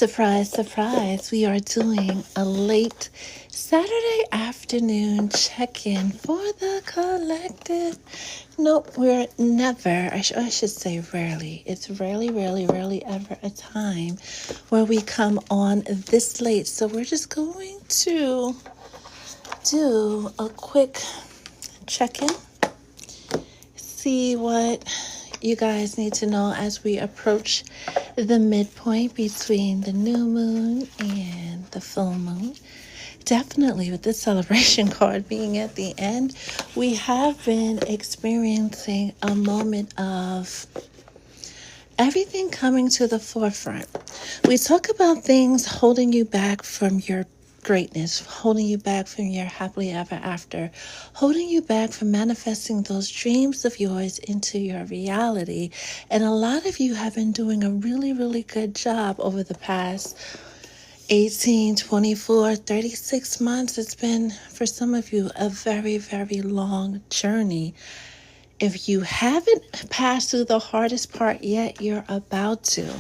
Surprise, surprise. We are doing a late Saturday afternoon check-in for the collective. Nope, we're never, I should say rarely. It's rarely ever a time where we come on this late. So we're just going to do a quick check-in, see what you guys need to know as we approach the midpoint between the new moon and the full moon. Definitely with the celebration card being at the end, we have been experiencing a moment of everything coming to the forefront. We talk about things holding you back from your greatness, holding you back from your happily ever after, holding you back from manifesting those dreams of yours into your reality. And a lot of you have been doing a really good job over the past 18, 24, 36 months. It's been, for some of you, a very long journey. If you haven't passed through the hardest part yet, you're about to.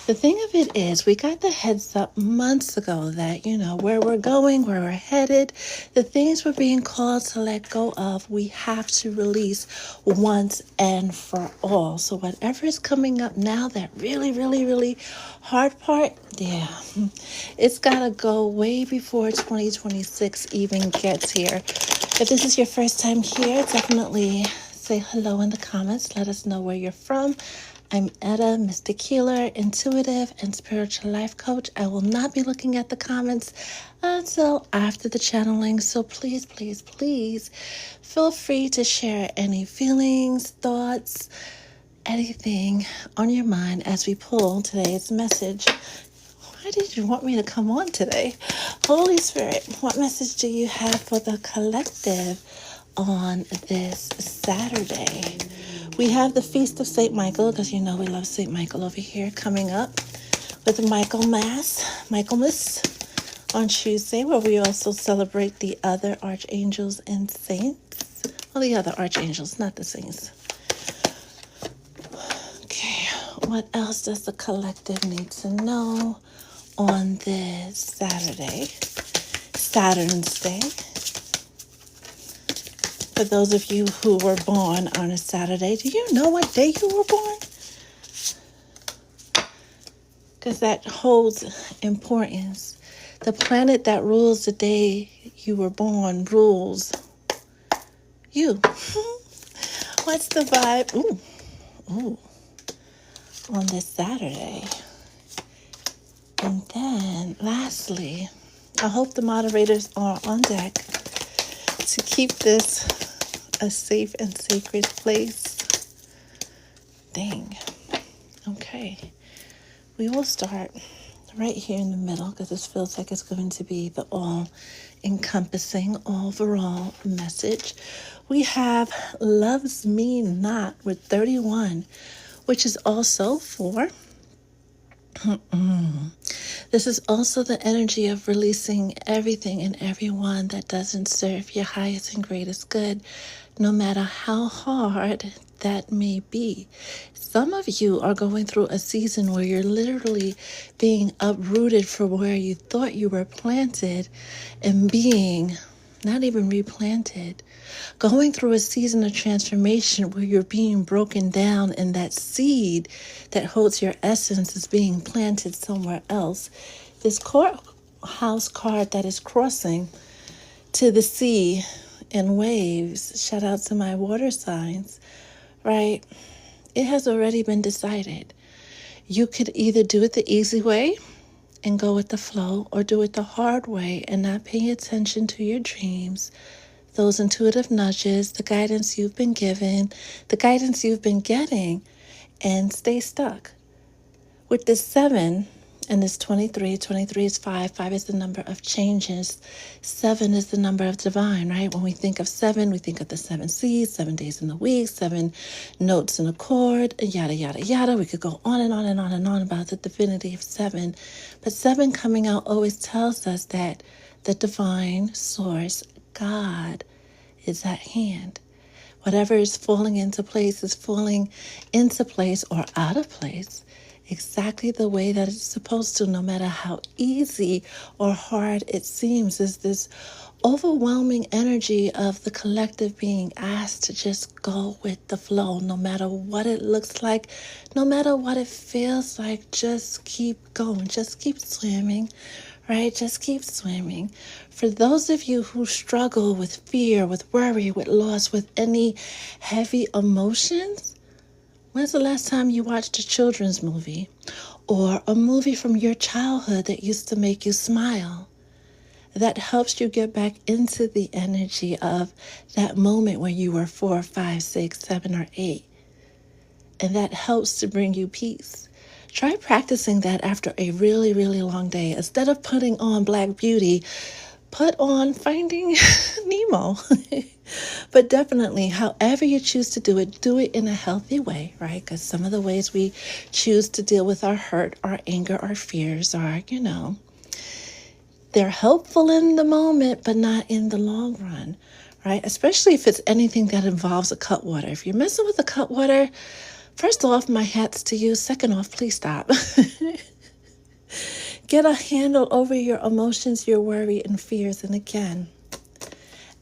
The thing of it is, we got the heads up months ago that, where we're going, where we're headed, the things we're being called to let go of, we have to release once and for all. So whatever is coming up now, that really hard part, yeah, it's got to go way before 2026 even gets here. If this is your first time here, definitely say hello in the comments. Let us know where you're from. I'm Etta, Mystic Healer, Intuitive, and Spiritual Life Coach. I will not be looking at the comments until after the channeling, so please feel free to share any feelings, thoughts, anything on your mind as we pull today's message. Why did you want me to come on today? Holy Spirit, what message do you have for the collective on this Saturday? We have the Feast of St. Michael, because we love St. Michael over here, coming up with Michaelmas on Tuesday, where we also celebrate the other archangels and saints. Well, the other archangels, not the saints. Okay, what else does the collective need to know on this Saturday, Saturn's Day? For those of you who were born on a Saturday, do you know what day you were born? Because that holds importance. The planet that rules the day you were born rules you. What's the vibe? Ooh, on this Saturday. And then, lastly, I hope the moderators are on deck to keep this a safe and sacred place. Dang. Okay. We will start right here in the middle, because this feels like it's going to be the all-encompassing, overall message. We have Loves Me Not with 31, which is also for... This is also the energy of releasing everything and everyone that doesn't serve your highest and greatest good, no matter how hard that may be. Some of you are going through a season where you're literally being uprooted from where you thought you were planted and being not even replanted. Going through a season of transformation where you're being broken down and that seed that holds your essence is being planted somewhere else. This courthouse card that is crossing to the sea in waves, shout out to my water signs, right? It has already been decided. You could either do it the easy way and go with the flow, or do it the hard way and not pay attention to your dreams, those intuitive nudges, the guidance you've been given, the guidance you've been getting, and stay stuck. With this 7 and this 23 is 5 is the number of changes, 7 is the number of divine, right? When we think of 7, we think of the 7 seas, 7 days in the week, 7 notes in a chord, yada. We could go on and on about the divinity of 7. But 7 coming out always tells us that the divine source, God, is at hand. Whatever is falling into place is falling into place or out of place exactly the way that it's supposed to, no matter how easy or hard it seems. Is this overwhelming energy of the collective being asked to just go with the flow, no matter what it looks like, no matter what it feels like. Just keep going, just keep swimming, right? Just keep swimming. For those of you who struggle with fear, with worry, with loss, with any heavy emotions, when's the last time you watched a children's movie or a movie from your childhood that used to make you smile? That helps you get back into the energy of that moment when you were 4, 5, 6, 7, or 8. And that helps to bring you peace. Try practicing that after a really, really long day. Instead of putting on Black Beauty, put on Finding Nemo. But definitely, however you choose to do it in a healthy way, right? Because some of the ways we choose to deal with our hurt, our anger, our fears are, they're helpful in the moment, but not in the long run, right? Especially if it's anything that involves a cut water. If you're messing with a cut water, first off, my hat's to you. Second off, please stop. Get a handle over your emotions, your worry, and fears. And again,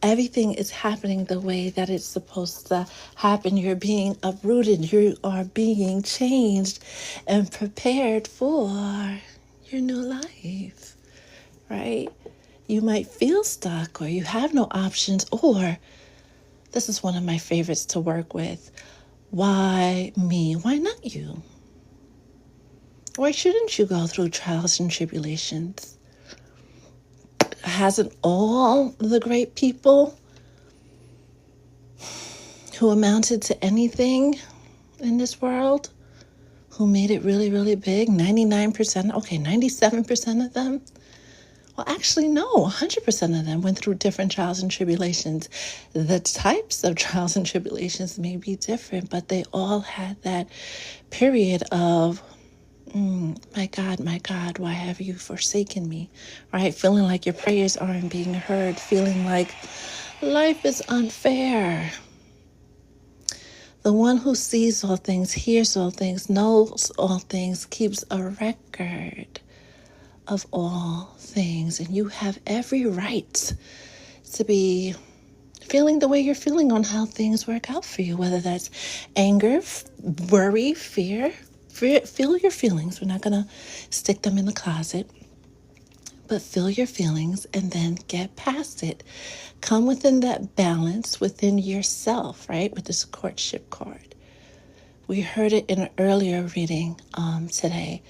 everything is happening the way that it's supposed to happen. You're being uprooted. You are being changed and prepared for your new life, right? You might feel stuck or you have no options, or this is one of my favorites to work with. Why me? Why not you? Why shouldn't you go through trials and tribulations? Hasn't all the great people who amounted to anything in this world, who made it really, really big, 97% of them? Well, actually, no, 100% of them went through different trials and tribulations. The types of trials and tribulations may be different, but they all had that period of, my God, why have you forsaken me? Right? Feeling like your prayers aren't being heard, feeling like life is unfair. The one who sees all things, hears all things, knows all things, keeps a record of all things. And you have every right to be feeling the way you're feeling on how things work out for you, whether that's anger, worry, fear. Feel your feelings. We're not going to stick them in the closet, but feel your feelings and then get past it. Come within that balance within yourself, right? With this courtship card. We heard it in an earlier reading today.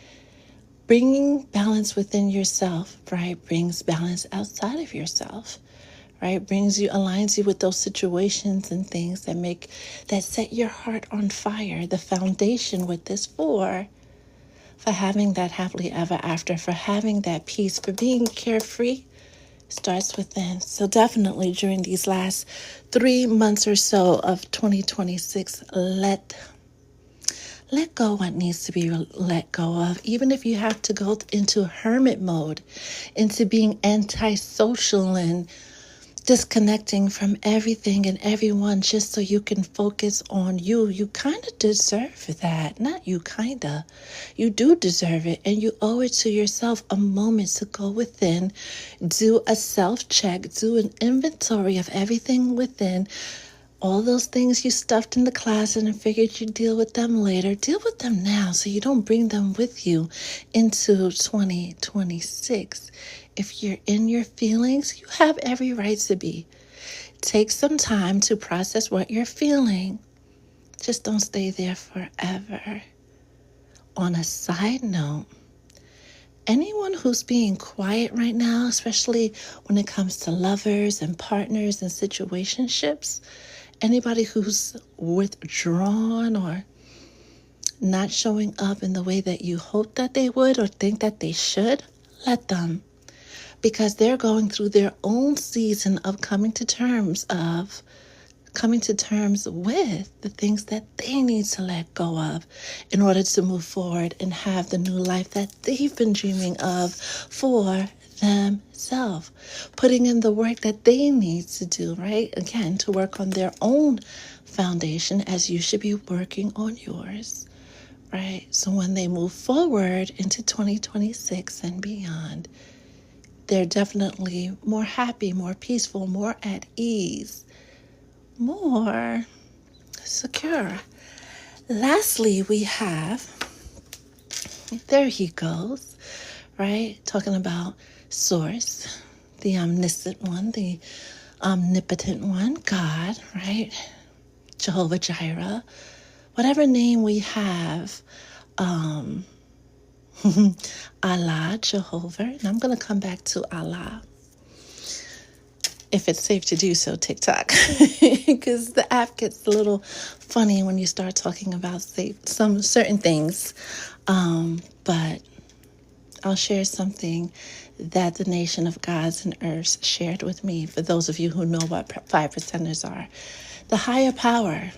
Bringing balance within yourself, right, brings balance outside of yourself, right? Aligns you with those situations and things that set your heart on fire. The foundation with this for having that happily ever after, for having that peace, for being carefree, starts within. So definitely during these last 3 months or so of 2026, let go what needs to be let go of. Even if you have to go into hermit mode, into being antisocial and disconnecting from everything and everyone just so you can focus on you. You kind of deserve that. Not you kind of. You do deserve it, and you owe it to yourself a moment to go within, do a self-check, do an inventory of everything within. All those things you stuffed in the closet and figured you'd deal with them later, deal with them now so you don't bring them with you into 2026. If you're in your feelings, you have every right to be. Take some time to process what you're feeling. Just don't stay there forever. On a side note, anyone who's being quiet right now, especially when it comes to lovers and partners and situationships, anybody who's withdrawn or not showing up in the way that you hope that they would or think that they should, let them. Because they're going through their own season of coming to terms with the things that they need to let go of in order to move forward and have the new life that they've been dreaming of for themselves. Putting in the work that they need to do, right? Again, to work on their own foundation as you should be working on yours, right? So when they move forward into 2026 and beyond, they're definitely more happy, more peaceful, more at ease, more secure. Lastly, we have, there he goes, right? Talking about Source, the omniscient one, the omnipotent one, God, right? Jehovah Jireh, whatever name we have, Allah, Jehovah, and I'm going to come back to Allah, if it's safe to do so, TikTok, because the app gets a little funny when you start talking about some certain things, but I'll share something that the Nation of Gods and Earths shared with me, for those of you who know what 5%ers are. The higher power,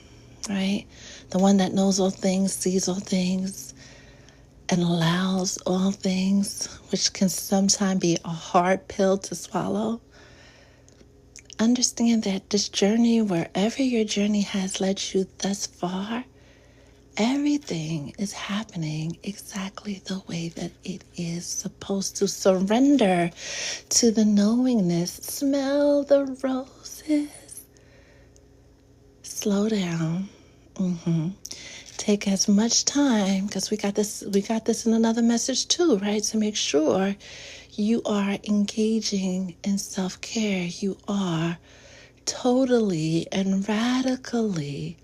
right? The one that knows all things, sees all things, and allows all things, which can sometimes be a hard pill to swallow. Understand that this journey, wherever your journey has led you thus far, everything is happening exactly the way that it is supposed to. Surrender to the knowingness. Smell the roses. Slow down. Take as much time, because we got this in another message too, right? To make sure you are engaging in self-care. You are totally and radically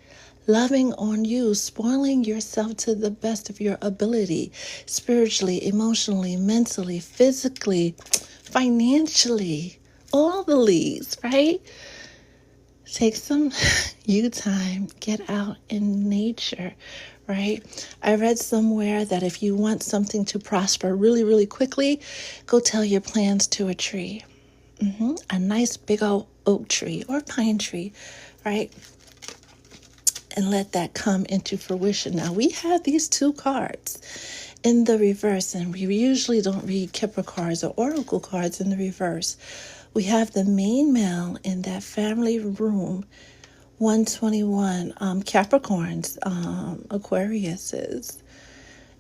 loving on you, spoiling yourself to the best of your ability, spiritually, emotionally, mentally, physically, financially, all the leads, right? Take some you time, get out in nature, right? I read somewhere that if you want something to prosper really, really quickly, go tell your plans to a tree. A nice big old oak tree or pine tree, right? And let that come into fruition. Now, we have these two cards in the reverse, and we usually don't read Kipper cards or Oracle cards in the reverse. We have the main male in that family room, 121, Capricorns, Aquariuses,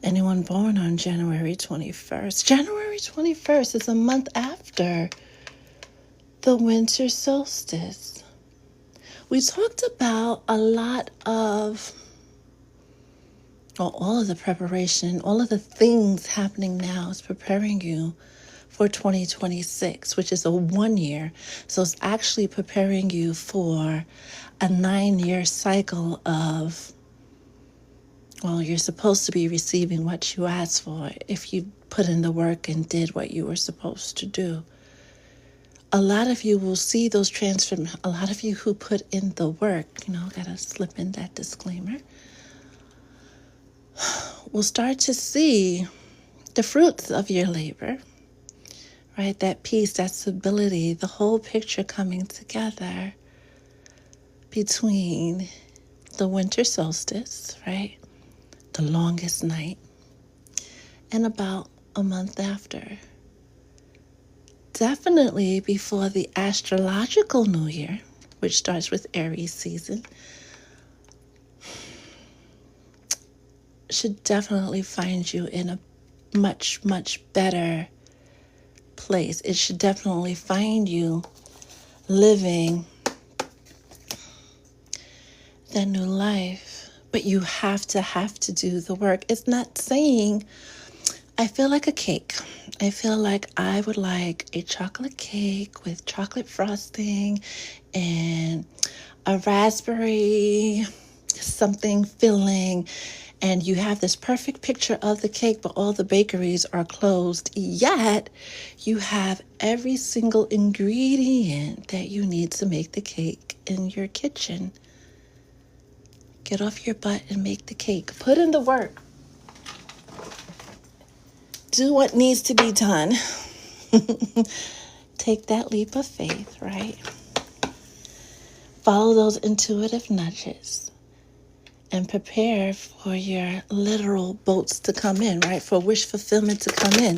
anyone born on January 21st. January 21st is a month after the winter solstice. We talked about a lot of, all of the preparation, all of the things happening now is preparing you for 2026, which is a 1 year. So it's actually preparing you for a 9-year cycle of, well, you're supposed to be receiving what you asked for if you put in the work and did what you were supposed to do. A lot of you will see those a lot of you who put in the work, gotta slip in that disclaimer, will start to see the fruits of your labor, right? That peace, that stability, the whole picture coming together between the winter solstice, right? The longest night, and about a month after. Definitely before the astrological new year, which starts with Aries season, should definitely find you in a much, much better place. It should definitely find you living that new life. But you have to do the work. It's not saying, I feel like a cake. I feel like I would like a chocolate cake with chocolate frosting and a raspberry something filling, and you have this perfect picture of the cake, but all the bakeries are closed, yet you have every single ingredient that you need to make the cake in your kitchen. Get off your butt and make the cake. Put in the work. Do what needs to be done. Take that leap of faith, right? Follow those intuitive nudges and prepare for your literal boats to come in, right? For wish fulfillment to come in.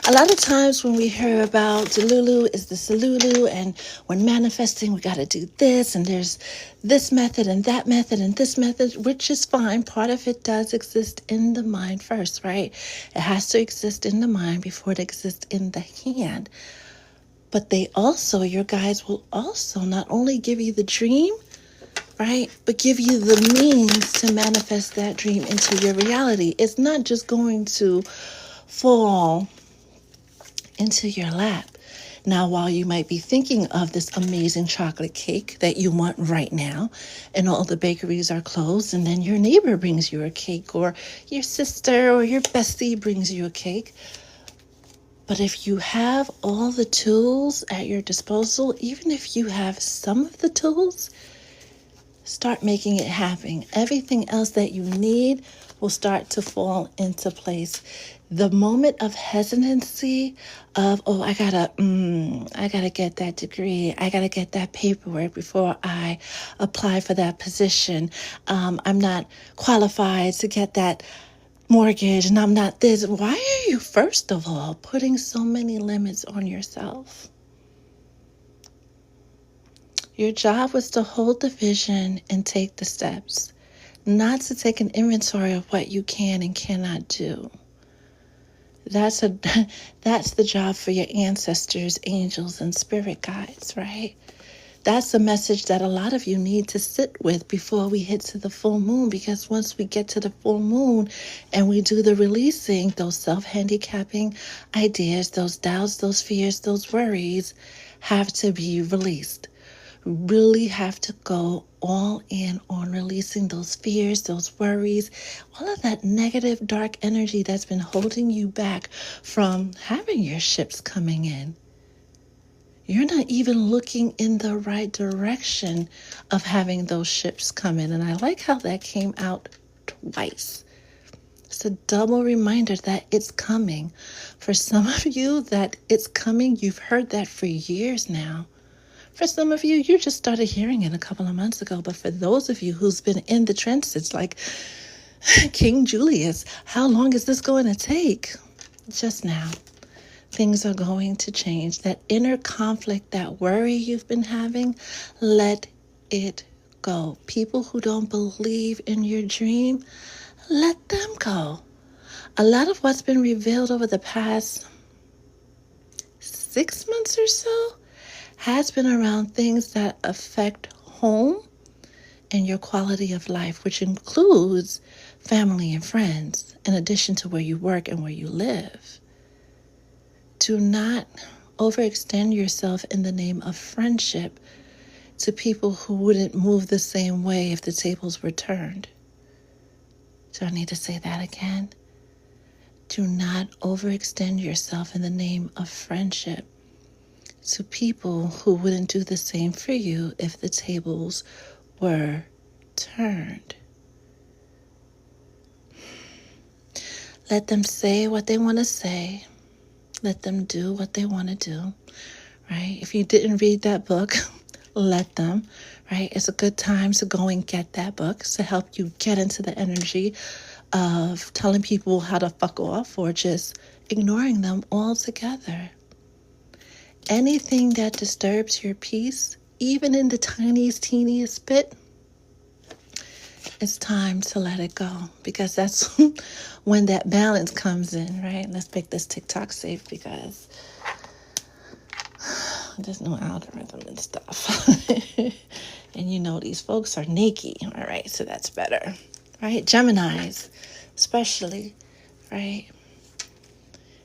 A lot of times when we hear about Delulu is the Salulu, and when manifesting, we got to do this, and there's this method and that method and this method, which is fine. Part of it does exist in the mind first, right? It has to exist in the mind before it exists in the hand. But they also, your guides will also not only give you the dream, right, but give you the means to manifest that dream into your reality. It's not just going to fall into your lap. Now, while you might be thinking of this amazing chocolate cake that you want right now, and all the bakeries are closed, and then your neighbor brings you a cake, or your sister or your bestie brings you a cake. But if you have all the tools at your disposal, even if you have some of the tools, start making it happen. Everything else that you need will start to fall into place. The moment of hesitancy of, oh, I gotta get that degree. I gotta get that paperwork before I apply for that position. I'm not qualified to get that mortgage, and I'm not this. Why are you, first of all, putting so many limits on yourself? Your job was to hold the vision and take the steps, not to take an inventory of what you can and cannot do. That's the job for your ancestors, angels, and spirit guides, right? That's a message that a lot of you need to sit with before we hit to the full moon, because once we get to the full moon and we do the releasing, those self-handicapping ideas, those doubts, those fears, those worries have to be released. Really have to go all in on releasing those fears, those worries, all of that negative, dark energy that's been holding you back from having your ships coming in. You're not even looking in the right direction of having those ships come in. And I like how that came out twice. It's a double reminder that it's coming. For some of you, that it's coming, you've heard that for years now. For some of you, you just started hearing it a couple of months ago. But for those of you who's been in the transits, like King Julius, how long is this going to take? Just now. Things are going to change. That inner conflict, that worry you've been having, let it go. People who don't believe in your dream, let them go. A lot of what's been revealed over the past 6 months or so has been around things that affect home and your quality of life, which includes family and friends, in addition to where you work and where you live. Do not overextend yourself in the name of friendship to people who wouldn't move the same way if the tables were turned. Do I need to say that again? Do not overextend yourself in the name of friendship to people who wouldn't do the same for you if the tables were turned. Let them say what they want to say. Let them do what they want to do, right? If you didn't read that book, let them, right? It's a good time to go and get that book to help you get into the energy of telling people how to fuck off or just ignoring them altogether. Anything that disturbs your peace, even in the tiniest, teeniest bit, it's time to let it go, because that's when that balance comes in, right? Let's make this TikTok safe, because there's no algorithm and stuff. And you know these folks are naked, all right? So that's better, right? Geminis, especially, right?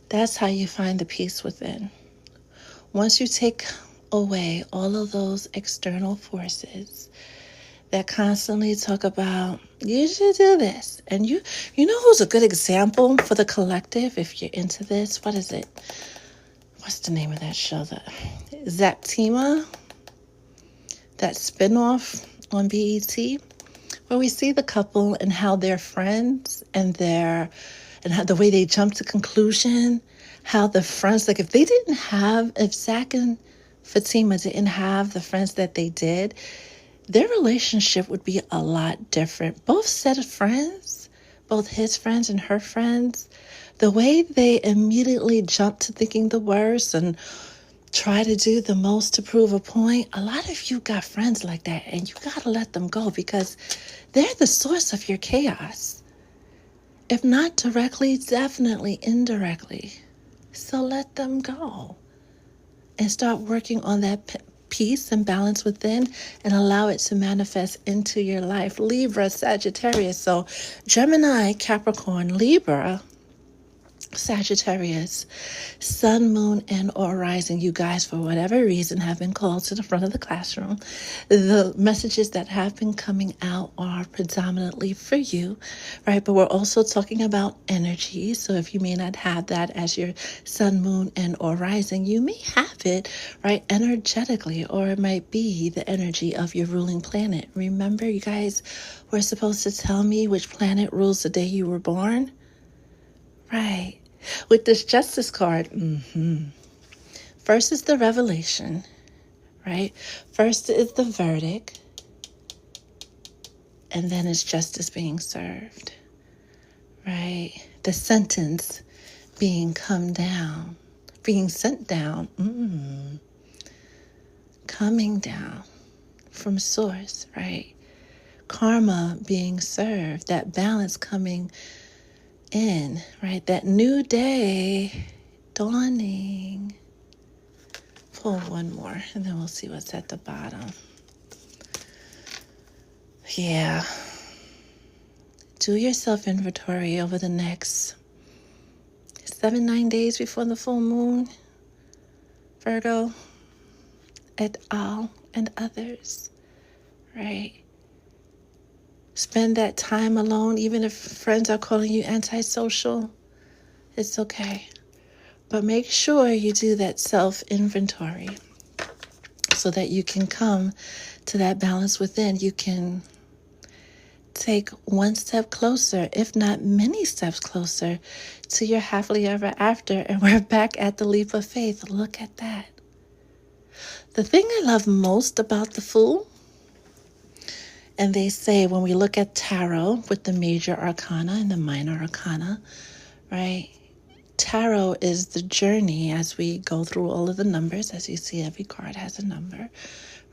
That's how you find the peace within. Once you take away all of those external forces that constantly talk about, you should do this. And you know who's a good example for the collective if you're into this? What is it? What's the name of that show? Zaptima? That spinoff on BET, where we see the couple and how they're friends and how the way they jump to conclusion, how the friends, like if Zach and Fatima didn't have the friends that they did, their relationship would be a lot different. Both set of friends, both his friends and her friends, the way they immediately jump to thinking the worst and try to do the most to prove a point, a lot of you got friends like that, and you got to let them go because they're the source of your chaos. If not directly, definitely indirectly. So let them go and start working on that peace and balance within and allow it to manifest into your life. Libra, Sagittarius. So Gemini, Capricorn, Libra, Sagittarius, Sun, Moon, and or rising. You guys, for whatever reason, have been called to the front of the classroom. The messages that have been coming out are predominantly for you, right? But we're also talking about energy. So if you may not have that as your Sun, Moon, and or rising, you may have it, right, energetically, or it might be the energy of your ruling planet. Remember, you guys were supposed to tell me which planet rules the day you were born? Right. With this Justice card, first is the revelation, right? First is the verdict, and then it's justice being served, right? The sentence being come down, being sent down, coming down from source, right? Karma being served, that balance coming in, right? That new day dawning. Pull one more and then we'll see what's at the bottom. Yeah. Do your self-inventory over the next 7-9 days before the full moon. Virgo, et al. And others, right? Spend that time alone, even if friends are calling you antisocial. It's okay. But make sure you do that self-inventory so that you can come to that balance within. You can take one step closer, if not many steps closer, to your happily ever after. And we're back at the leap of faith. Look at that. The thing I love most about the Fool, and they say when we look at tarot with the major arcana and the minor arcana, right? Tarot is the journey as we go through all of the numbers. As you see, every card has a number,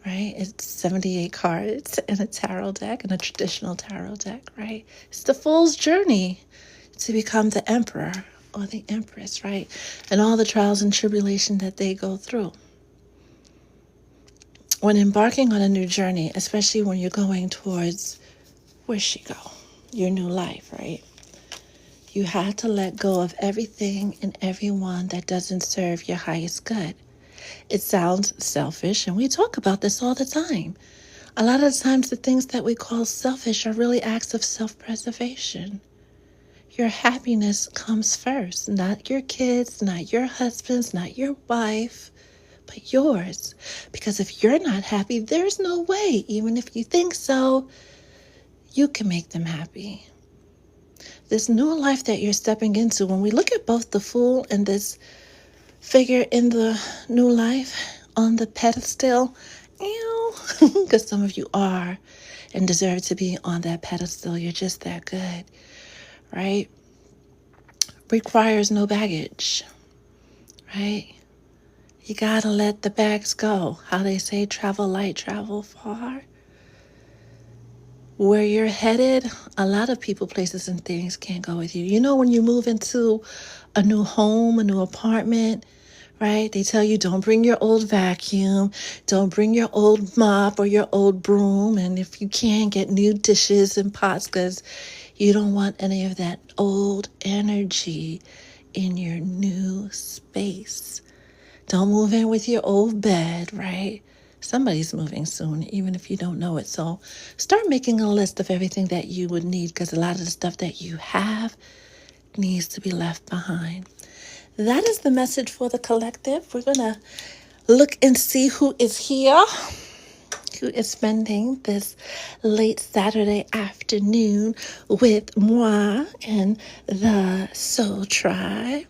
right? It's 78 cards in a tarot deck, in a traditional tarot deck, right? It's the Fool's journey to become the emperor or the empress, right? And all the trials and tribulation that they go through. When embarking on a new journey, especially when you're going towards, where's she go? Your new life, right? You have to let go of everything and everyone that doesn't serve your highest good. It sounds selfish, and we talk about this all the time. A lot of the times, the things that we call selfish are really acts of self-preservation. Your happiness comes first, not your kids, not your husband's, not your wife, but yours. Because if you're not happy, there's no way, even if you think so, you can make them happy. This new life that you're stepping into, when we look at both the Fool and this figure in the new life on the pedestal, because some of you are and deserve to be on that pedestal. You're just that good, right? Requires no baggage, right? You gotta let the bags go. How they say, travel light, travel far. Where you're headed, a lot of people, places, and things can't go with you. You know, when you move into a new home, a new apartment, right? They tell you don't bring your old vacuum, don't bring your old mop or your old broom. And if you can, get new dishes and pots because you don't want any of that old energy in your new space. Don't move in with your old bed, right? Somebody's moving soon, even if you don't know it. So start making a list of everything that you would need because a lot of the stuff that you have needs to be left behind. That is the message for the collective. We're going to look and see who is here, who is spending this late Saturday afternoon with moi and the Soul Tribe.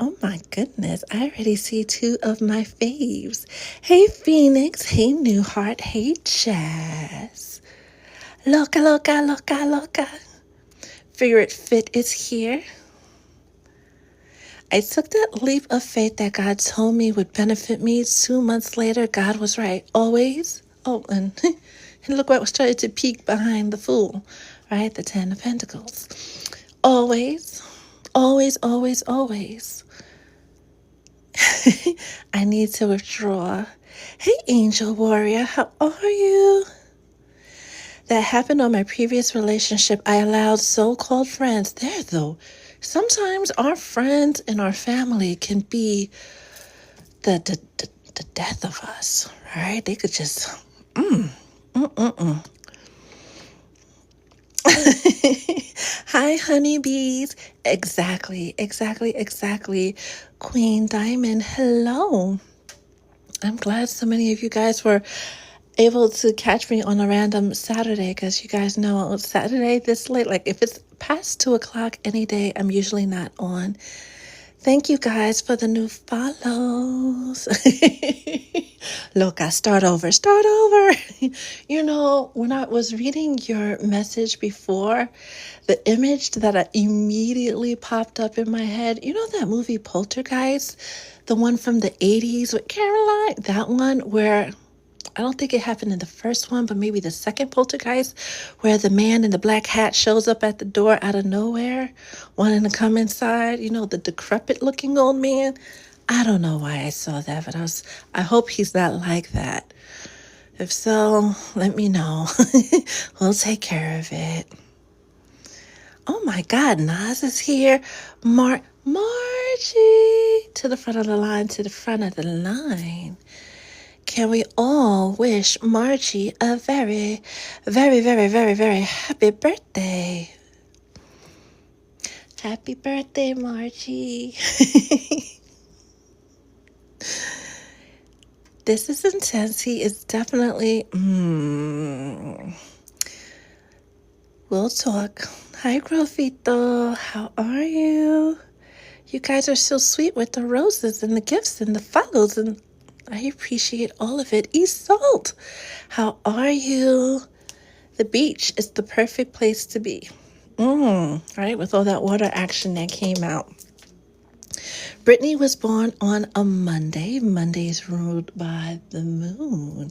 Oh my goodness, I already see two of my faves. Hey Phoenix, hey Newheart, hey Jazz. Loca, loca, loca, loca. Figure It Fit is here. I took that leap of faith that God told me would benefit me. 2 months later, God was right. Always. Oh, and, and look what was trying to peek behind the fool, right? The Ten of Pentacles. Always, always, always, always. I need to withdraw. Hey, Angel Warrior, how are you? That happened on my previous relationship. I allowed so-called friends there, though. Sometimes our friends and our family can be the death of us, right? They could just, Hi, honeybees. Exactly, exactly, exactly. Queen Diamond, hello. I'm glad so many of you guys were able to catch me on a random Saturday, because you guys know Saturday this late, like if it's past 2 o'clock any day, I'm usually not on. Thank you guys for the new follows. Look, I start over. You know, when I was reading your message before, the image that immediately popped up in my head, you know that movie Poltergeist? The one from the 80s with Caroline? That one where I don't think it happened in the first one, but maybe the second Poltergeist, where the man in the black hat shows up at the door out of nowhere, wanting to come inside. You know, the decrepit looking old man. I don't know why I saw that, but I hope he's not like that. If so, let me know. We'll take care of it. Oh my God, Nas is here. Margie, to the front of the line, to the front of the line. Can we all wish Margie a very, very, very, very, very happy birthday? Happy birthday, Margie. This is intense. He is definitely, we'll talk. Hi, Grofito. How are you? You guys are so sweet with the roses and the gifts and the follows, and I appreciate all of it. Isolde, how are you? The beach is the perfect place to be. Right, with all that water action that came out. Brittany was born on a Monday. Monday's ruled by the moon.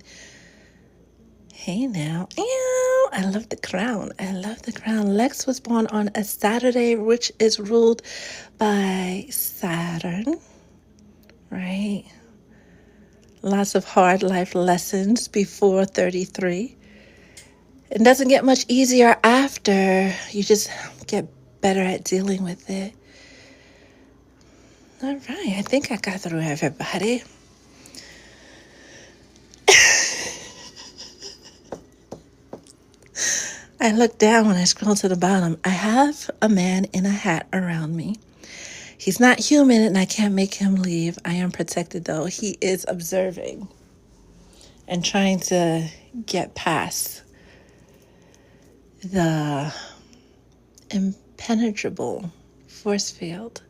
Hey now. Ew, I love the crown. Lex was born on a Saturday, which is ruled by Saturn. Right? Lots of hard life lessons before 33. It doesn't get much easier after. You just get better at dealing with it. All right, I think I got through everybody. I look down when I scroll to the bottom. I have a man in a hat around me. He's not human and I can't make him leave. I am protected though. He is observing and trying to get past the impenetrable force field.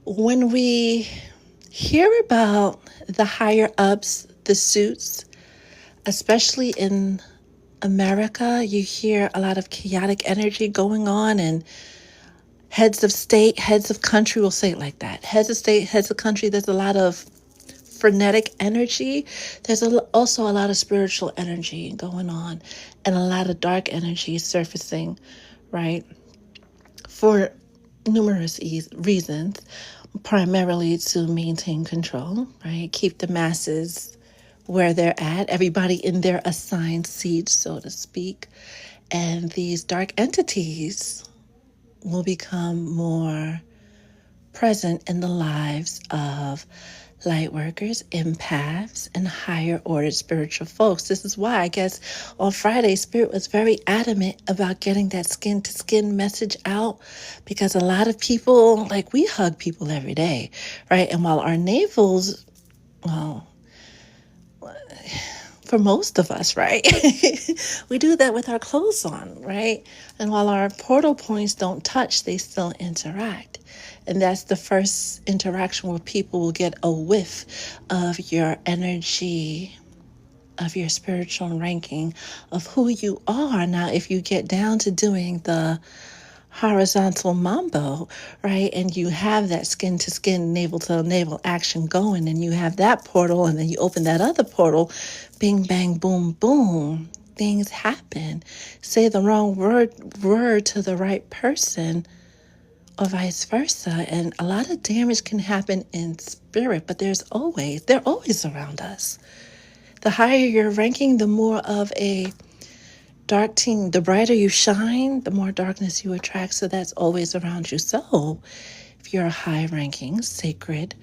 When we hear about the higher ups, the suits, especially in America, you hear a lot of chaotic energy going on, and heads of state, heads of country, will say it like that. Heads of state, heads of country, there's a lot of frenetic energy. There's also a lot of spiritual energy going on and a lot of dark energy surfacing, right? For numerous reasons, primarily to maintain control, right? Keep the masses where they're at, everybody in their assigned seat, so to speak. And these dark entities will become more present in the lives of light workers, empaths, and higher ordered spiritual folks. This is why I guess on Friday, Spirit was very adamant about getting that skin to skin message out, because a lot of people, like, we hug people every day, right? And while our navels, well, for most of us, right? We do that with our clothes on, right? And while our portal points don't touch, they still interact. And that's the first interaction where people will get a whiff of your energy, of your spiritual ranking, of who you are. Now, if you get down to doing the horizontal mambo, right? And you have that skin to skin, navel to navel action going, and you have that portal, and then you open that other portal, bing, bang, boom, boom. Things happen. Say the wrong word to the right person, or vice versa, and a lot of damage can happen in spirit, but they're always around us. The higher your ranking, the more of a dark team, the brighter you shine, the more darkness you attract. So that's always around you. So if you're a high ranking, sacred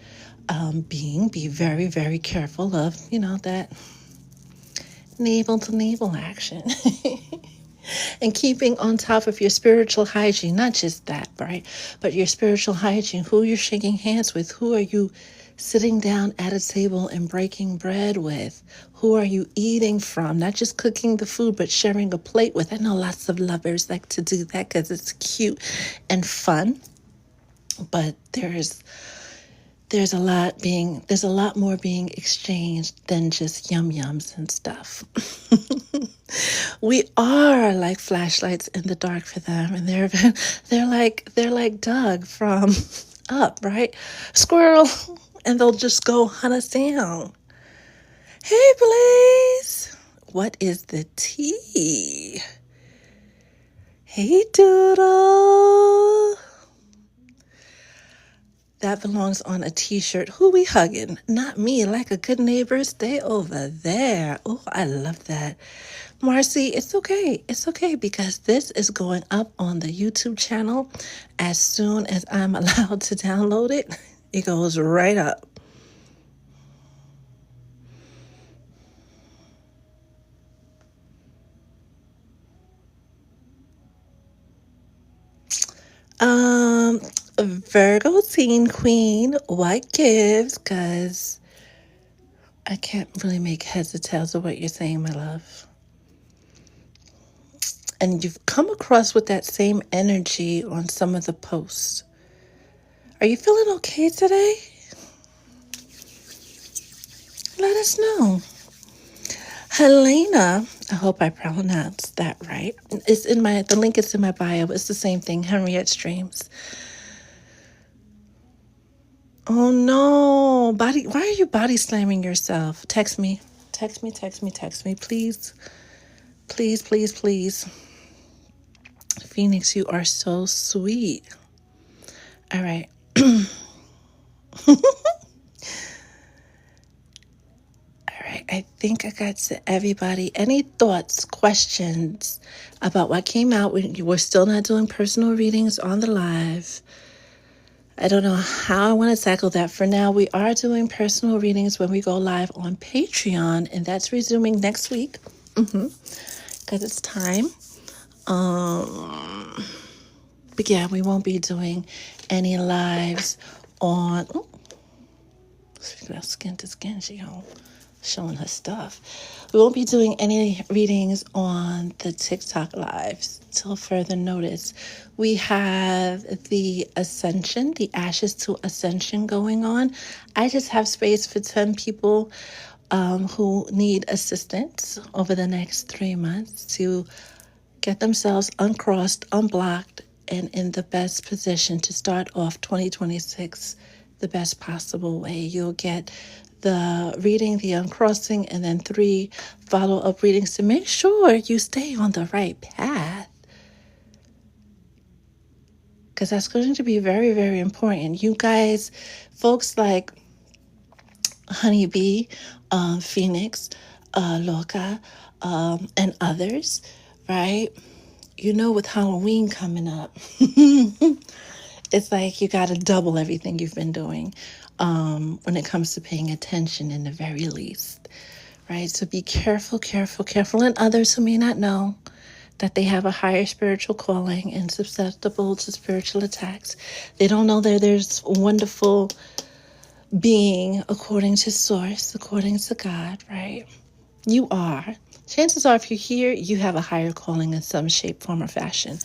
being, be very, very careful of, that navel to navel action. And keeping on top of your spiritual hygiene, not just that, right? But your spiritual hygiene, who you're shaking hands with, who are you sitting down at a table and breaking bread with? Who are you eating from? Not just cooking the food, but sharing a plate with. I know lots of lovers like to do that because it's cute and fun. But there's a lot more being exchanged than just yum yums and stuff. We are like flashlights in the dark for them, and they're like Doug from Up, right? Squirrel, and they'll just go hunt us down. Hey, Blaze, what is the tea? Hey, Doodle. That belongs on a t-shirt. Who we hugging? Not me, like a good neighbor. Stay over there. Oh, I love that. Marcy, it's okay. It's okay because this is going up on the YouTube channel as soon as I'm allowed to download it. It goes right up. Virgo Teen Queen, what gives? Because I can't really make heads or tails of what you're saying, my love. And you've come across with that same energy on some of the posts. Are you feeling okay today? Let us know. Helena, I hope I pronounced that right. The link is in my bio. It's the same thing, Henriette Streams. Oh no, why are you body slamming yourself? Text me, please. Please, please, please. Phoenix, you are so sweet. All right. I think I got to everybody. Any thoughts, questions about what came out? We're still not doing personal readings on the live. I don't know how I want to tackle that. For now, we are doing personal readings when we go live on Patreon, and that's resuming next week because it's time. But yeah, we won't be doing any lives on... skin to skin, she home. Showing her stuff. We won't be doing any readings on the TikTok lives till further notice. We have the Ascension, the Ashes to Ascension going on. I just have space for 10 people who need assistance over the next 3 months to get themselves uncrossed, unblocked, and in the best position to start off 2026 the best possible way. You'll get the reading, the uncrossing, and then 3 follow-up readings to make sure you stay on the right path. Because that's going to be very, very important. You guys, folks like Honeybee, Phoenix, Loca, and others, right? You know, with Halloween coming up, it's like you got to double everything you've been doing when it comes to paying attention in the very least, right? So be careful, careful, careful. And others who may not know that they have a higher spiritual calling and susceptible to spiritual attacks. They don't know that there's a wonderful being according to source, according to God, right? You are. Chances are if you're here, you have a higher calling in some shape, form, or fashion,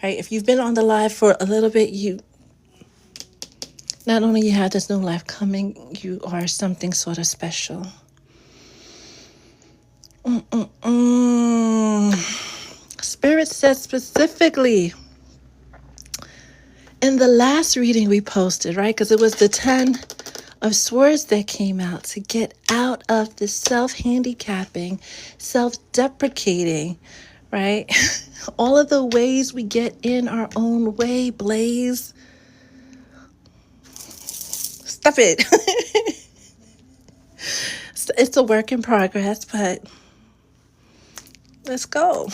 right? If you've been on the live for a little bit, you not only you have this new life coming, you are something sort of special. Spirit says specifically In the last reading we posted, right? Because it was the 10 of Swords that came out to get out of the self-handicapping, self-deprecating, right? All of the ways we get in our own way, Blaze. Stop it. It's a work in progress, but let's go.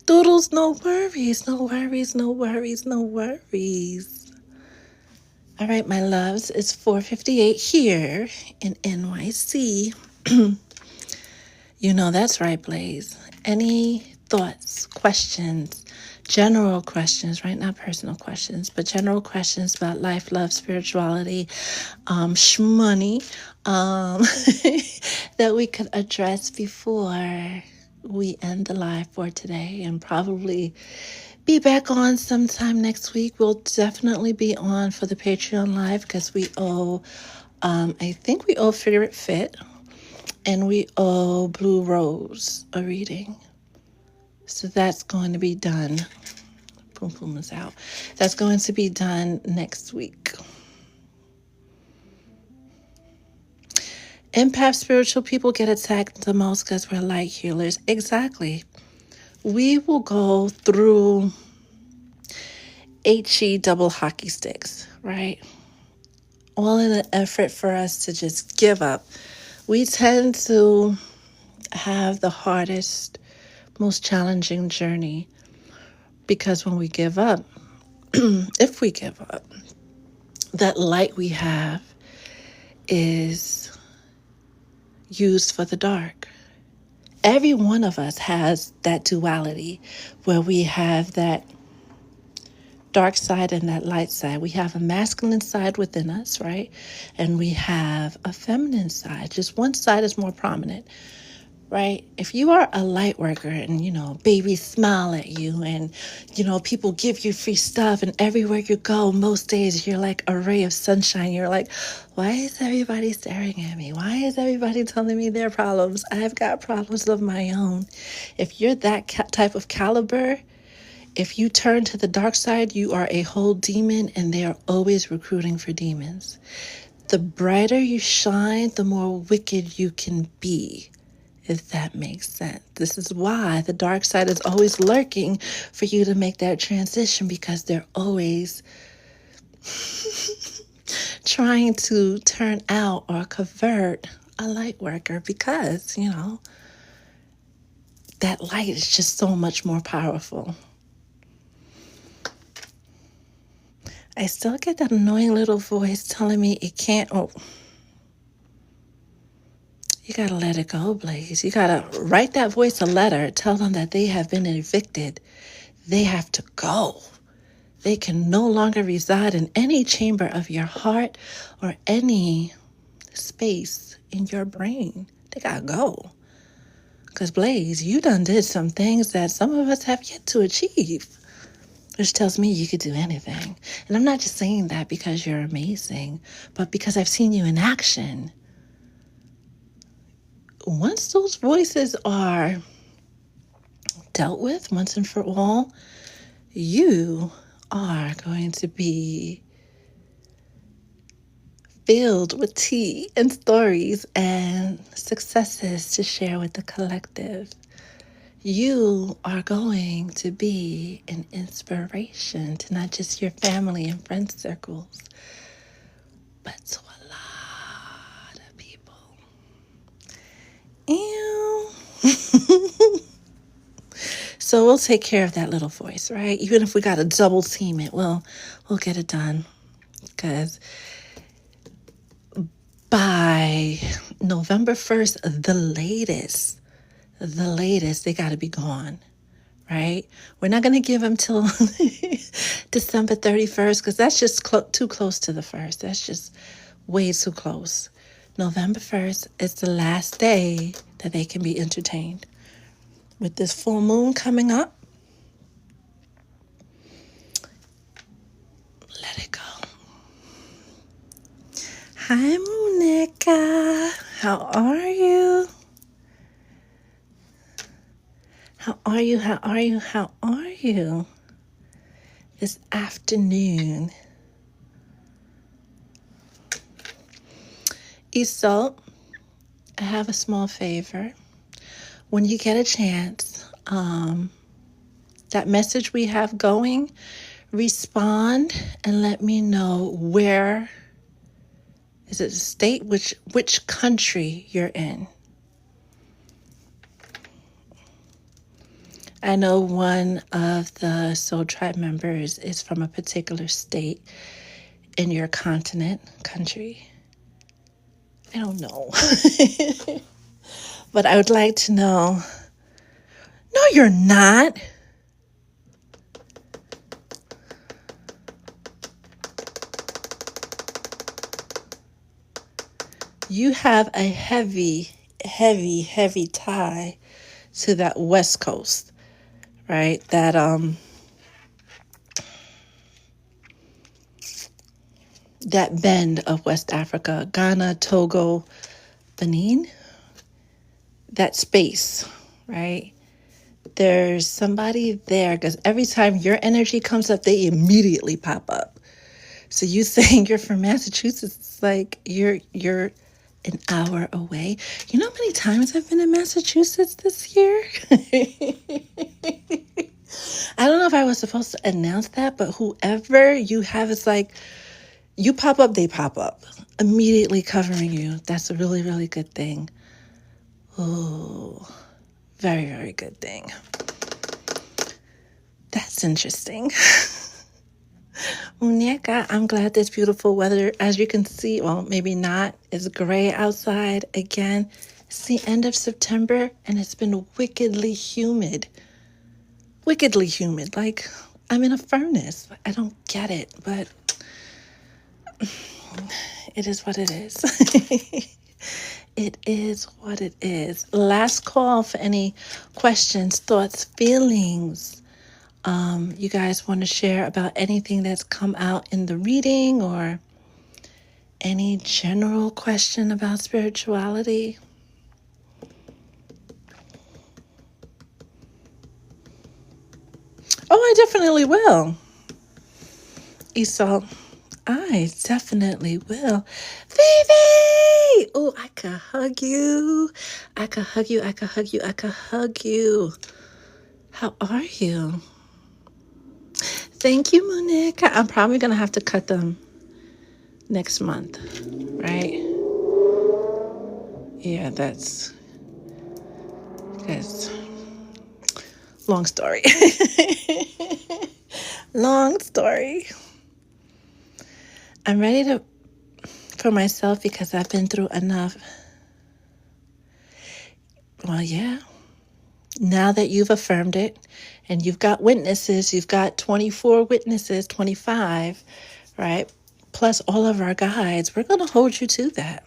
Doodles, no worries, no worries, no worries, no worries. All right, my loves, it's 4:58 here in NYC. You know that's right, Blaze. Any thoughts, questions, general questions, right? Not personal questions, but general questions about life, love, spirituality, shmoney, that we could address before we end the live for today, and probably be back on sometime next week. We'll definitely be on for the Patreon live because we owe, I think we owe Figure It Fit. And we owe Blue Rose a reading. So that's going to be done. Boom, boom is out. That's going to be done next week. Empath spiritual people get attacked the most because we're light healers. Exactly. We will go through HE double hockey sticks, right? All in an effort for us to just give up. We tend to have the hardest, most challenging journey because when we give up, if we give up, that light we have is used for the dark. Every one of us has that duality where we have that dark side and that light side. We have a masculine side within us, right? And we have a feminine side. Just one side is more prominent, right? If you are a light worker and, babies smile at you and, people give you free stuff and everywhere you go, most days you're like a ray of sunshine. You're like, why is everybody staring at me? Why is everybody telling me their problems? I've got problems of my own. If you're that type of caliber, if you turn to the dark side, you are a whole demon and they are always recruiting for demons. The brighter you shine, the more wicked you can be. If that makes sense. This is why the dark side is always lurking for you to make that transition, because they're always trying to turn out or convert a light worker because, that light is just so much more powerful. I still get that annoying little voice telling me it can't. Oh, you got to let it go, Blaze. You got to write that voice a letter. Tell them that they have been evicted. They have to go. They can no longer reside in any chamber of your heart or any space in your brain. They got to go. Because, Blaze, you done did some things that some of us have yet to achieve. Which tells me you could do anything. And I'm not just saying that because you're amazing, but because I've seen you in action. Once those voices are dealt with once and for all, you are going to be filled with tea and stories and successes to share with the collective. You are going to be an inspiration to not just your family and friend circles, but to a lot of people. Ew. So we'll take care of that little voice, right? Even if we got to double team it, we'll get it done. Because by November 1st, the latest, they got to be gone, right? We're not going to give them till December 31st because that's just too close to the 1st. That's just way too close. November 1st is the last day that they can be entertained. With this full moon coming up, let it go. Hi, Monica. How are you? How are you? this afternoon. Isolde, I have a small favor. When you get a chance, that message we have going, respond and let me know where, is it a state, which country you're in. I know one of the Soul Tribe members is from a particular state in your country. I don't know. But I would like to know. No, you're not. You have a heavy, heavy, heavy tie to that West Coast, right? That bend of West Africa, Ghana, Togo, Benin, that space, right? There's somebody there, because every time your energy comes up, they immediately pop up. So you saying you're from Massachusetts, it's like you're an hour away. You know how many times I've been in Massachusetts this year? I don't know if I was supposed to announce that, but whoever you have, it's like you pop up, they pop up, immediately covering you. That's a really, really good thing. Oh, very, very good thing. That's interesting. Muñeca, I'm glad this beautiful weather, as you can see, well, maybe not, it's gray outside again. It's the end of September and it's been wickedly humid. Wickedly humid. Like I'm in a furnace. I don't get it, but it is what it is. It is what it is. Last call for any questions, thoughts, feelings. You guys want to share about anything that's come out in the reading or any general question about spirituality? Oh, I definitely will. Isolde, I definitely will. Vivi! Oh, I could hug you. I could hug you. I could hug you. I could hug you. How are you? Thank you, Monica. I'm probably going to have to cut them next month, right? Yeah, that's long story. Long story. I'm ready for myself because I've been through enough. Well, yeah. Now that you've affirmed it and you've got witnesses, you've got 24 witnesses, 25, right? Plus all of our guides, we're going to hold you to that.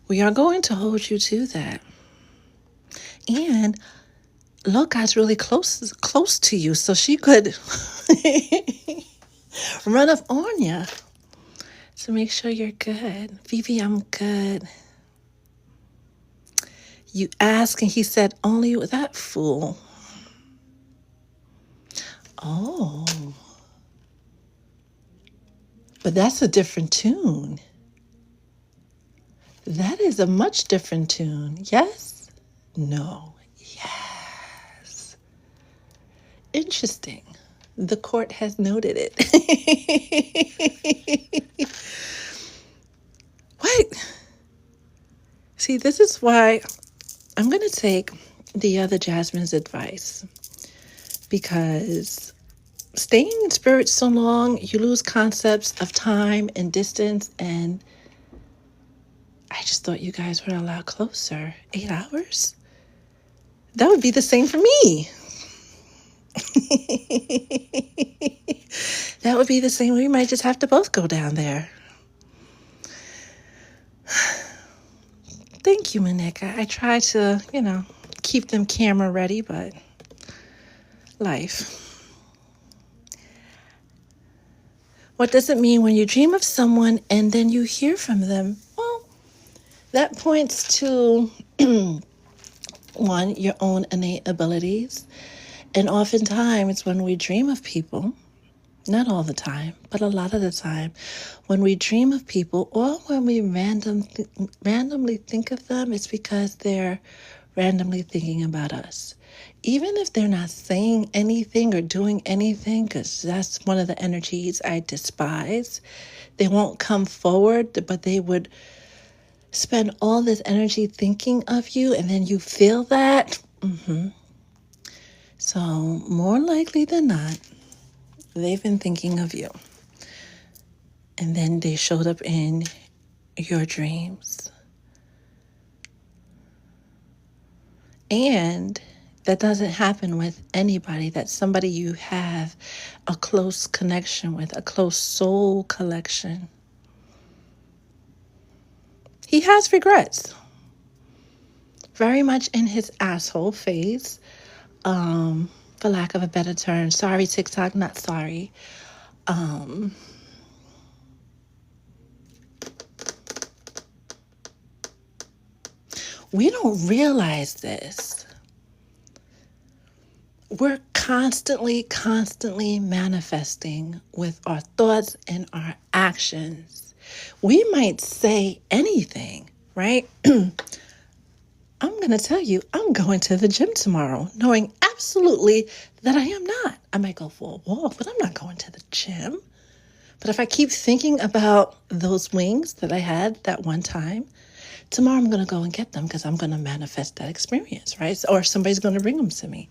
We are going to hold you to that. And Loka's really close to you, so she could run up on you to make sure you're good. Vivi, I'm good. You asked, and he said, only with that fool. Oh. But that's a different tune. That is a much different tune. Yes? No. Yes. Interesting. The court has noted it. What? See, this is why I'm going to take the other Jasmine's advice, because staying in spirit so long, you lose concepts of time and distance, and I just thought you guys were a lot closer. 8 hours? That would be the same for me. That would be the same. We might just have to both go down there. Thank you, Monica. I try to, keep them camera ready, but life. What does it mean when you dream of someone and then you hear from them? Well, that points to, one, your own innate abilities, And oftentimes when we dream of people, not all the time, but a lot of the time, when we dream of people or when we randomly think of them, it's because they're randomly thinking about us. Even if they're not saying anything or doing anything, because that's one of the energies I despise. They won't come forward, but they would spend all this energy thinking of you, and then you feel that. So more likely than not, they've been thinking of you. And then they showed up in your dreams. And that doesn't happen with anybody. That's somebody you have a close connection with, a close soul connection. He has regrets. Very much in his asshole phase. For lack of a better term. Sorry, TikTok, not sorry. We don't realize this. We're constantly manifesting with our thoughts and our actions. We might say anything, right? I'm going to tell you, I'm going to the gym tomorrow, knowing absolutely that I am not. I might go for a walk, but I'm not going to the gym. But if I keep thinking about those wings that I had that one time, tomorrow I'm going to go and get them because I'm going to manifest that experience, right? Or somebody's going to bring them to me.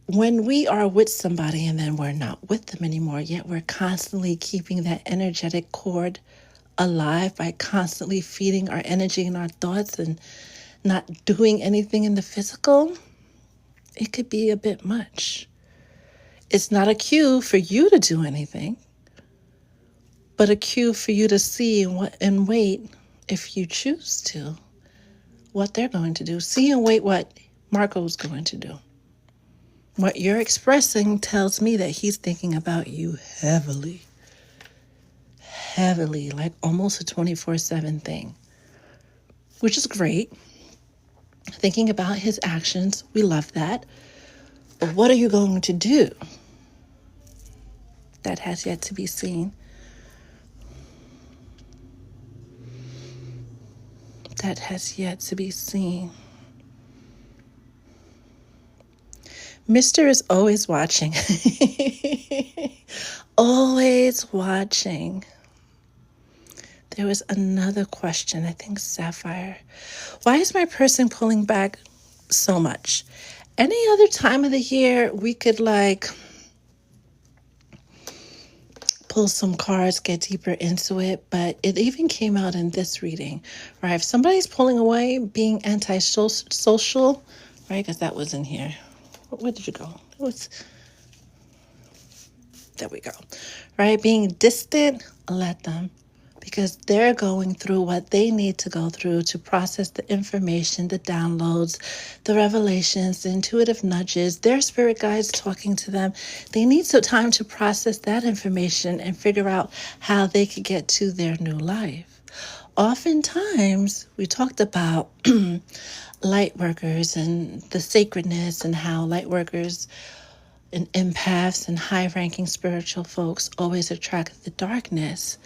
When we are with somebody and then we're not with them anymore, yet we're constantly keeping that energetic cord alive by constantly feeding our energy and our thoughts and not doing anything in the physical, it could be a bit much. It's not a cue for you to do anything, but a cue for you to see and wait, if you choose to, what they're going to do. See and wait what Marco's going to do. What you're expressing tells me that he's thinking about you heavily, like almost a 24/7 thing, which is great. Thinking about his actions, we love that. But what are you going to do? That has yet to be seen. That has yet to be seen. Mr. is always watching. Always watching. There was another question, I think Sapphire. Why is my person pulling back so much? Any other time of the year, we could pull some cards, get deeper into it, but it even came out in this reading, right? If somebody's pulling away, being antisocial, right? Because that was in here. Where did you go? There we go, right? Being distant, let them, because they're going through what they need to go through to process the information, the downloads, the revelations, the intuitive nudges, their spirit guides talking to them. They need some time to process that information and figure out how they could get to their new life. Oftentimes, we talked about light workers and the sacredness and how light workers and empaths and high-ranking spiritual folks always attract the darkness.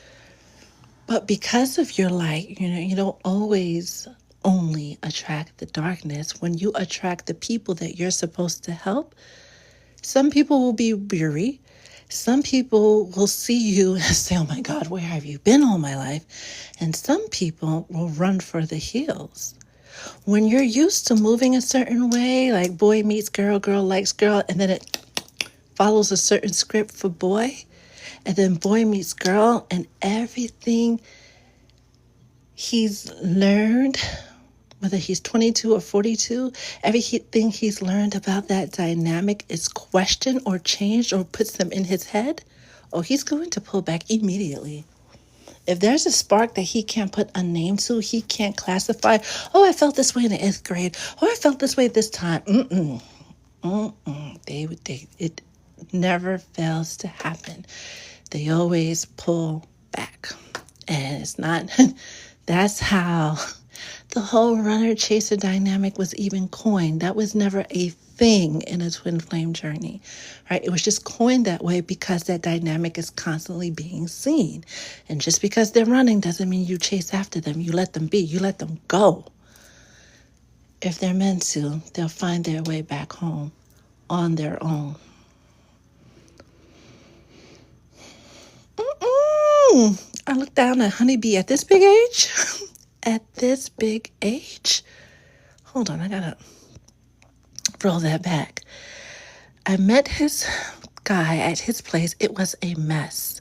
But because of your light, you don't always only attract the darkness. When you attract the people that you're supposed to help, some people will be weary. Some people will see you and say, oh my God, where have you been all my life? And some people will run for the hills. When you're used to moving a certain way, like boy meets girl, girl likes girl, and then it follows a certain script for boy, and then boy meets girl, and everything he's learned, whether he's 22 or 42, everything he's learned about that dynamic is questioned or changed or puts them in his head, oh, he's going to pull back immediately. If there's a spark that he can't put a name to, he can't classify, oh, I felt this way in the 8th grade, oh, I felt this way this time. It never fails to happen. They always pull back. And it's not, that's how the whole runner-chaser dynamic was even coined. That was never a thing in a twin flame journey, right? It was just coined that way because that dynamic is constantly being seen. And just because they're running doesn't mean you chase after them. You let them be, you let them go. If they're meant to, they'll find their way back home on their own. I look down at Honeybee at this big age. At this big age. Hold on, I gotta roll that back. I met his guy at his place. It was a mess,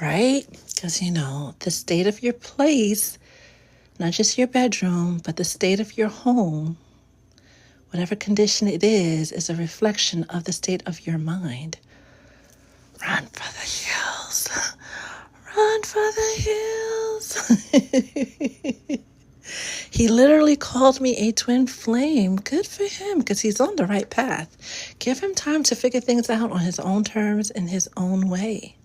right? Because, the state of your place, not just your bedroom, but the state of your home, whatever condition it is a reflection of the state of your mind. Run for the hills. Run for the hills. He literally called me a twin flame. Good for him, because he's on the right path. Give him time to figure things out on his own terms in his own way.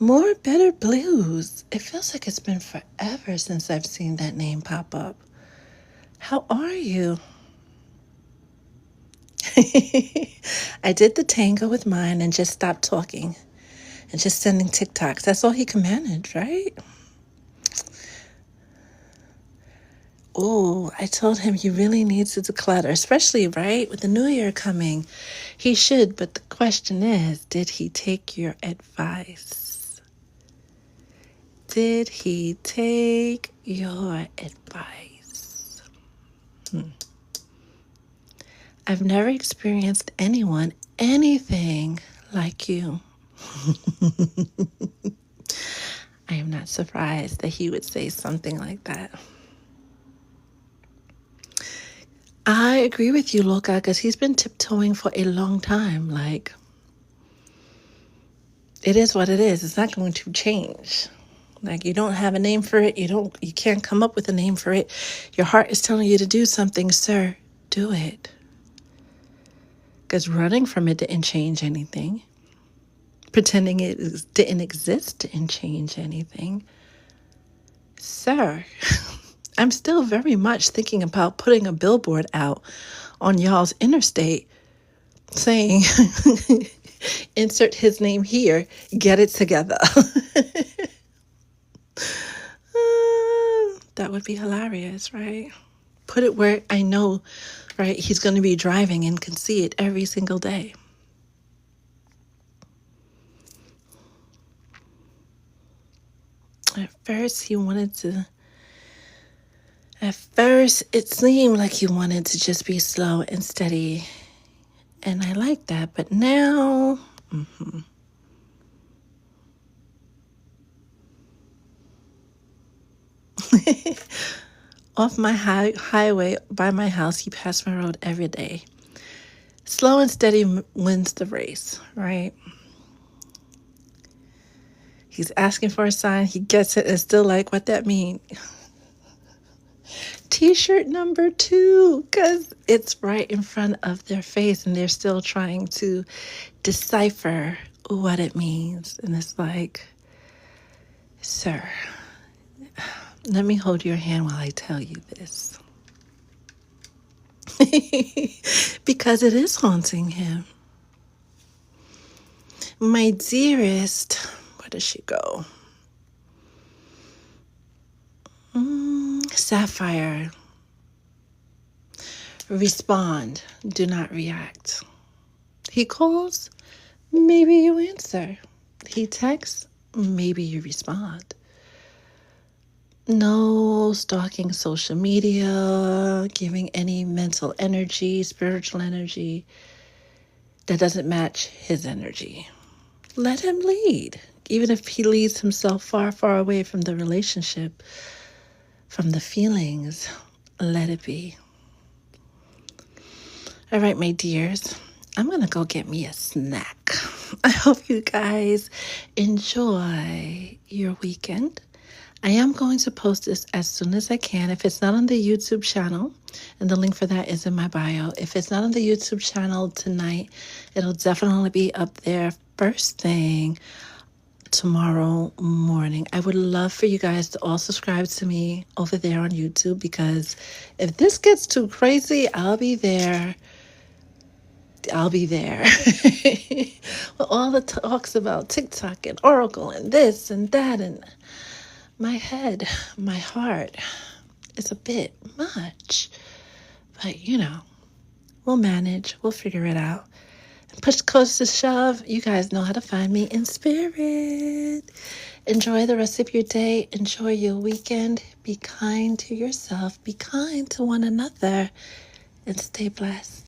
More Better Blues. It feels like it's been forever since I've seen that name pop up. How are you? I did the tango with mine and just stopped talking and just sending TikToks. That's all he can manage, right? Oh, I told him he really needs to declutter, especially, right, with the new year coming. He should, but the question is, did he take your advice? Did he take your advice? I've never experienced anything like you. I am not surprised that he would say something like that. I agree with you, Loka, because he's been tiptoeing for a long time. Like, it is what it is. It's not going to change. Like, you don't have a name for it. You can't come up with a name for it. Your heart is telling you to do something, sir. Do it. Because running from it didn't change anything. Pretending it didn't exist didn't change anything. Sir, I'm still very much thinking about putting a billboard out on y'all's interstate saying, insert his name here, get it together. That would be hilarious, right? Put it where I know, right, he's going to be driving and can see it every single day. At first, it seemed like he wanted to just be slow and steady. And I like that. But now, off my highway by my house, he passed my road every day. Slow and steady wins the race, right? He's asking for a sign. He gets it and still like, what that mean? T-shirt number 2, because it's right in front of their face and they're still trying to decipher what it means. And it's like, sir, let me hold your hand while I tell you this. Because it is haunting him. My dearest, where does she go? Sapphire. Respond. Do not react. He calls, maybe you answer. He texts, maybe you respond. No stalking social media, giving any mental energy, spiritual energy that doesn't match his energy. Let him lead. Even if he leads himself far, far away from the relationship, from the feelings, let it be. All right, my dears, I'm going to go get me a snack. I hope you guys enjoy your weekend. I am going to post this as soon as I can. If it's not on the YouTube channel, and the link for that is in my bio. If it's not on the YouTube channel tonight, it'll definitely be up there first thing tomorrow morning. I would love for you guys to all subscribe to me over there on YouTube, because if this gets too crazy, I'll be there I'll be there. With all the talks about TikTok and Oracle and this and that, and my head, my heart, is a bit much. But, we'll manage. We'll figure it out. Push close to shove. You guys know how to find me in spirit. Enjoy the rest of your day. Enjoy your weekend. Be kind to yourself. Be kind to one another. And stay blessed.